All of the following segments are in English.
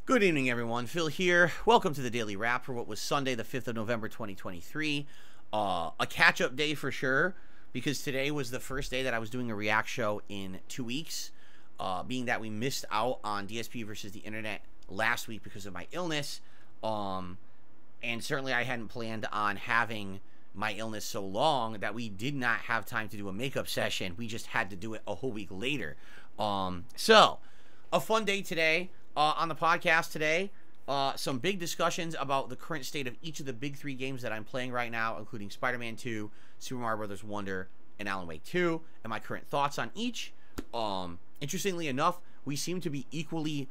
Good evening, everyone. Phil here. Welcome to the Daily Wrap for what was Sunday, the 5th of November, 2023. A catch-up day for sure, because today was the first day that I was doing a React show in 2 weeks, being that we missed out on DSP versus the Internet last week because of my illness, and certainly I hadn't planned on having my illness so long that we did not have time to do a makeup session. We just had to do it a whole week later. So, a fun day today. On the podcast today, some big discussions about the current state of each of the big three games that I'm playing right now, including Spider-Man 2, Super Mario Bros. Wonder, and Alan Wake 2, and my current thoughts on each. Interestingly enough, we seem to be equally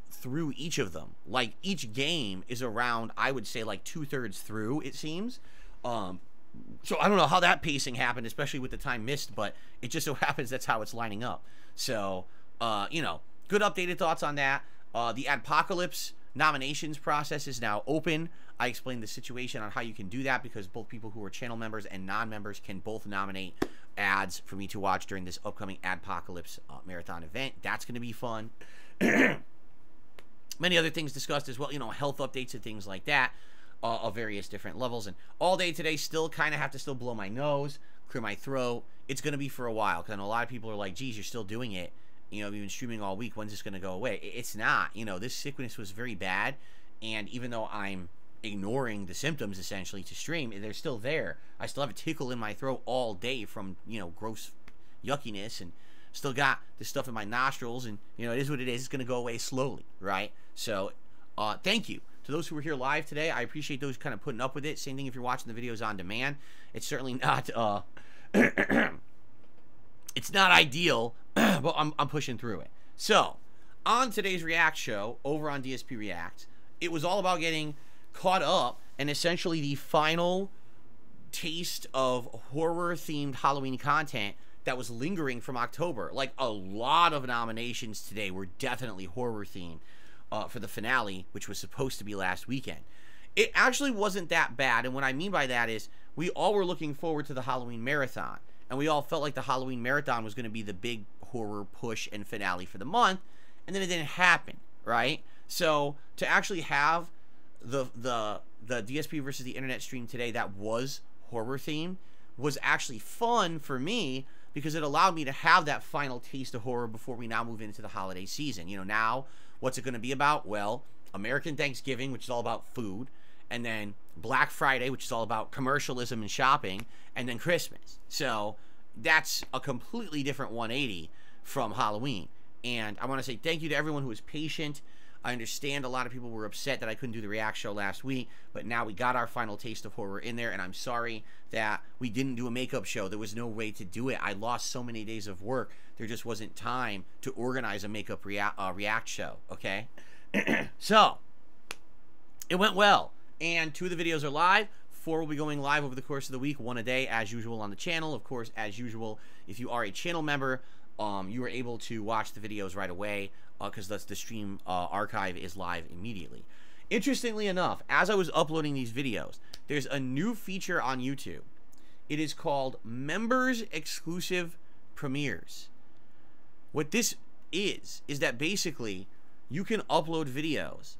through each of them. Like, each game is around, I would say, like 2/3 through, it seems. So I don't know how that pacing happened, especially with the time missed, but it just so happens that's how it's lining up. So, you know, good updated thoughts on that. The Adpocalypse nominations process is now open. I explained the situation on how you can do that because both people who are channel members and non-members can both nominate ads for me to watch during this upcoming Adpocalypse marathon event. That's going to be fun. Many other things discussed as well, you know, health updates and things like that of various different levels. And all day today, still kind of have to still blow my nose, clear my throat. It's going to be for a while because I know a lot of people are like, geez, you're still doing it. You know, we've been streaming all week. When's this going to go away? It's not. You know, this sickness was very bad. And even though I'm ignoring the symptoms, essentially, to stream, they're still there. I still have a tickle in my throat all day from, you know, gross yuckiness. And still got this stuff in my nostrils. And, you know, it is what it is. It's going to go away slowly, right? So, thank you to those who were here live today. I appreciate those kind of putting up with it. Same thing if you're watching the videos on demand. It's certainly not... it's not ideal, but I'm pushing through it. So, on today's React show, over on DSP React, it was all about getting caught up and essentially the final taste of horror-themed Halloween content that was lingering from October. Like, a lot of nominations today were definitely horror-themed for the finale, which was supposed to be last weekend. It actually wasn't that bad, and what I mean by that is we all were looking forward to the Halloween marathon. And we all felt like the Halloween marathon was going to be the big horror push and finale for the month. And then it didn't happen, right? So to actually have the DSP versus the Internet stream today that was horror themed was actually fun for me because it allowed me to have that final taste of horror before we now move into the holiday season. You know, now what's it going to be about? Well, American Thanksgiving, which is all about food. And then Black Friday, which is all about commercialism and shopping, and then Christmas. So that's a completely different 180 from Halloween. And I want to say thank you to everyone who was patient. I understand a lot of people were upset that I couldn't do the React show last week, but now we got our final taste of horror in there, and I'm sorry that we didn't do a makeup show. There was no way to do it. I lost so many days of work. There just wasn't time to organize a makeup React show, okay? So, it went well. And 2 of the videos are live. 4 will be going live over the course of the week, 1 a day, as usual on the channel. Of course, as usual, if you are a channel member, you are able to watch the videos right away because the stream archive is live immediately. Interestingly enough, as I was uploading these videos, there's a new feature on YouTube. It is called Members Exclusive Premieres. What this is that basically you can upload videos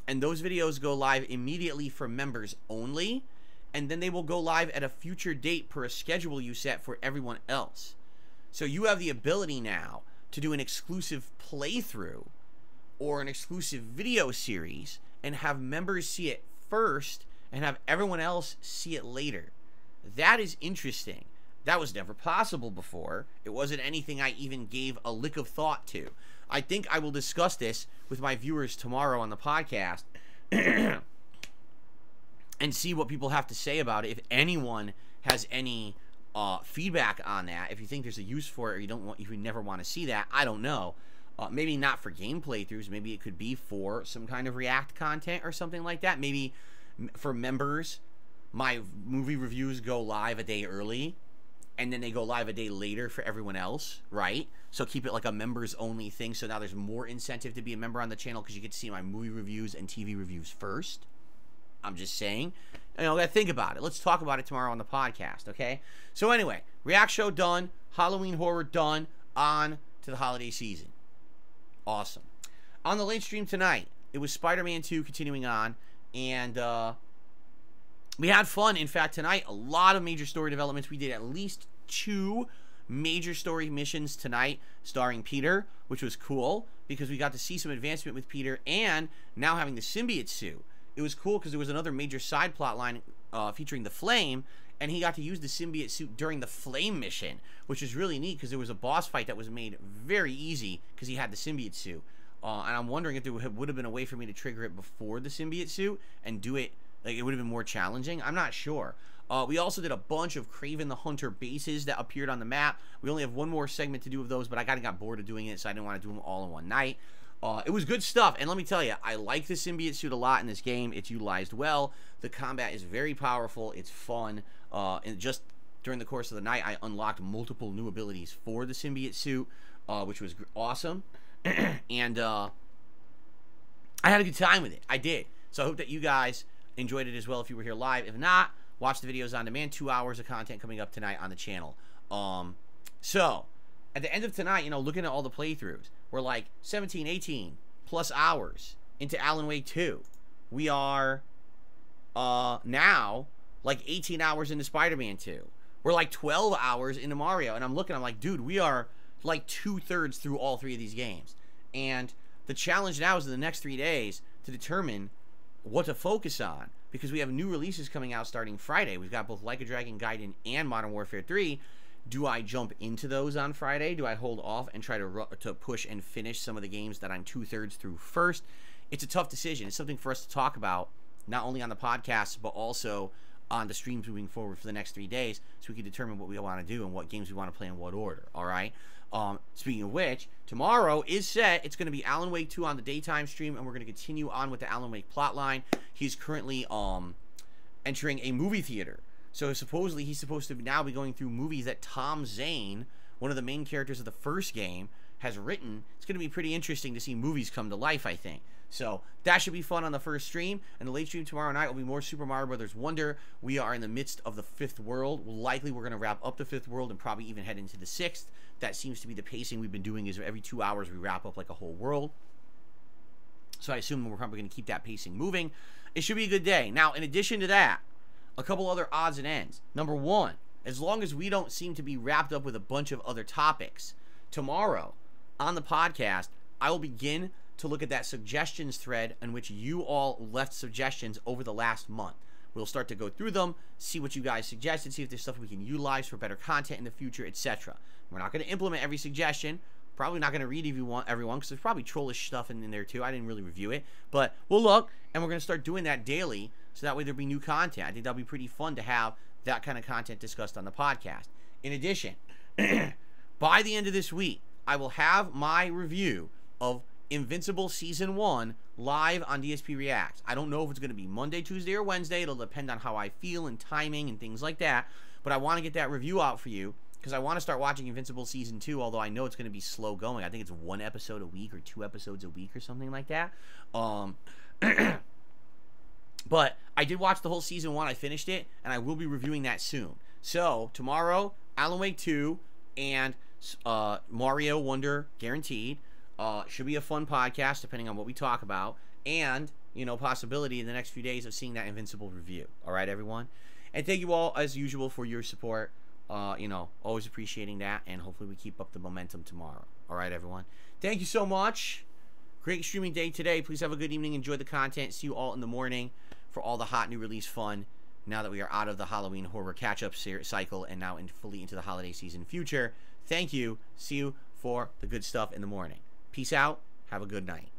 and those videos go live immediately for members only, and then they will go live at a future date per a schedule you set for everyone else. So you have the ability now to do an exclusive playthrough or an exclusive video series and have members see it first and have everyone else see it later. That is interesting. That was never possible before. It wasn't anything I even gave a lick of thought to. I think I will discuss this with my viewers tomorrow on the podcast and see what people have to say about it. If anyone has any feedback on that, if you think there's a use for it or if you never want to see that, I don't know. Maybe not for game playthroughs. Maybe it could be for some kind of React content or something like that. Maybe for members, my movie reviews go live a day early and then they go live a day later for everyone else, right? So keep it like a members-only thing, so now there's more incentive to be a member on the channel because you get to see my movie reviews and TV reviews first. I'm just saying. You know, think about it. Let's talk about it tomorrow on the podcast, okay? So anyway, React show done, Halloween horror done, on to the holiday season. Awesome. On the late stream tonight, it was Spider-Man 2 continuing on, and we had fun. In fact, tonight, a lot of major story developments. We did at least 2 major story missions tonight starring Peter, which was cool because we got to see some advancement with Peter and now having the symbiote suit. It was cool because there was another major side plot line featuring the Flame, and he got to use the symbiote suit during the Flame mission, which is really neat because there was a boss fight that was made very easy because he had the symbiote suit. And I'm wondering if there would have been a way for me to trigger it before the symbiote suit and do it, like, it would have been more challenging. I'm not sure. We also did a bunch of Kraven the Hunter bases that appeared on the map. We only have one more segment to do of those, but I kind of got bored of doing it, so I didn't want to do them all in one night. It was good stuff, and let me tell you, I like the symbiote suit a lot in this game. It's utilized well. The combat is very powerful. It's fun. And just during the course of the night, I unlocked multiple new abilities for the symbiote suit, which was awesome. And I had a good time with it. I did. So I hope that you guys enjoyed it as well if you were here live. If not, watch the videos on demand. 2 hours of content coming up tonight on the channel. So at the end of tonight, you know, looking at all the playthroughs, we're like 17, 18 plus hours into Alan Wake 2. We are now like 18 hours into Spider-Man 2. We're like 12 hours into Mario. And I'm looking, I'm like, dude, we are like 2/3 through all 3 of these games. And the challenge now is in the next 3 days to determine what to focus on, because we have new releases coming out starting Friday. We've got both Like a Dragon Gaiden and Modern Warfare 3. Do I jump into those on Friday? Do I hold off and try to push and finish some of the games that I'm 2/3 through first? It's a tough decision. It's something for us to talk about, not only on the podcast, but also on the streams moving forward for the next 3 days, so we can determine what we want to do and what games we want to play in what order, all right? Speaking of which, tomorrow is set. It's going to be Alan Wake 2 on the daytime stream, and we're going to continue on with the Alan Wake plotline. He's currently entering a movie theater. So supposedly he's supposed to now be going through movies that Tom Zane, one of the main characters of the first game, has written. It's going to be pretty interesting to see movies come to life, I think. So that should be fun on the first stream. And the late stream tomorrow night will be more Super Mario Brothers Wonder. We are in the midst of the 5th world. Likely we're going to wrap up the 5th world and probably even head into the 6th. That seems to be the pacing we've been doing, is every 2 hours we wrap up like a whole world. So I assume we're probably going to keep that pacing moving. It should be a good day. Now, in addition to that, a couple other odds and ends. Number one, as long as we don't seem to be wrapped up with a bunch of other topics, tomorrow on the podcast, I will begin to look at that suggestions thread in which you all left suggestions over the last month. We'll start to go through them, see what you guys suggested, see if there's stuff we can utilize for better content in the future, etc. We're not going to implement every suggestion. Probably not going to read everyone, because there's probably trollish stuff in there too. I didn't really review it, but we'll look, and we're going to start doing that daily, so that way there'll be new content. I think that'll be pretty fun to have that kind of content discussed on the podcast. In addition, by the end of this week, I will have my review of Invincible Season 1 live on DSP Reacts. I don't know if it's going to be Monday, Tuesday, or Wednesday. It'll depend on how I feel and timing and things like that, but I want to get that review out for you, because I want to start watching Invincible Season 2, although I know it's going to be slow going. I think it's 1 episode a week or 2 episodes a week or something like that. But I did watch the whole Season 1. I finished it, and I will be reviewing that soon. So, tomorrow, Alan Wake 2 and Mario Wonder guaranteed. Should be a fun podcast, depending on what we talk about. And, you know, possibility in the next few days of seeing that Invincible review. All right, everyone? And thank you all, as usual, for your support. You know, always appreciating that, and hopefully we keep up the momentum tomorrow. All right, everyone. Thank you so much. Great streaming day today. Please have a good evening. Enjoy the content. See you all in the morning for all the hot new release fun, now that we are out of the Halloween horror catch-up cycle and now fully into the holiday season future. Thank you. See you for the good stuff in the morning. Peace out. Have a good night.